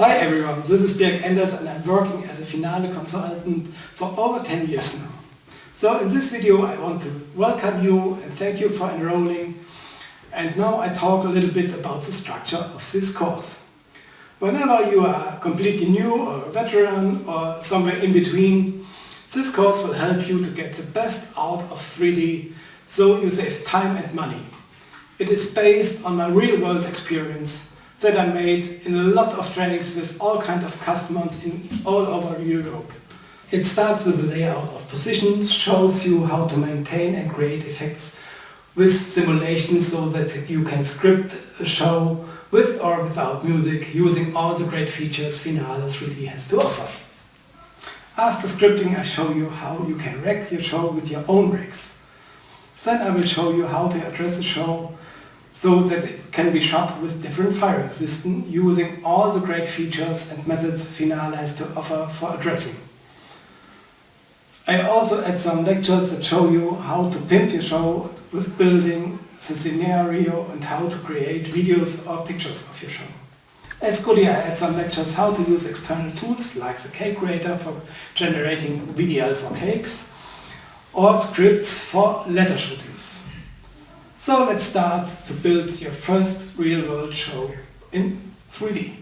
Hi everyone, this is Dirk Enders and I'm working as a Finale consultant for over 10 years now. So in this video I want to welcome you and thank you for enrolling, and now I talk a little bit about the structure of this course. Whenever you are completely new or a veteran or somewhere in between, this course will help you to get the best out of 3D so you save time and money. It is based on my real-world experience that I made in a lot of trainings with all kinds of customers in all over Europe. It starts with the layout of positions, shows you how to maintain and create effects with simulations so that you can script a show with or without music using all the great features Finale 3D has to offer. After scripting I show you how you can rig your show with your own rigs. Then I will show you how to address the show so that it can be shot with different firing systems using all the great features and methods Finale has to offer for addressing. I also add some lectures that show you how to pimp your show with building the scenario and how to create videos or pictures of your show. As goodie I add some lectures how to use external tools like the cake creator for generating VDL for cakes or scripts for letter shootings. So let's start to build your first real-world show in 3D.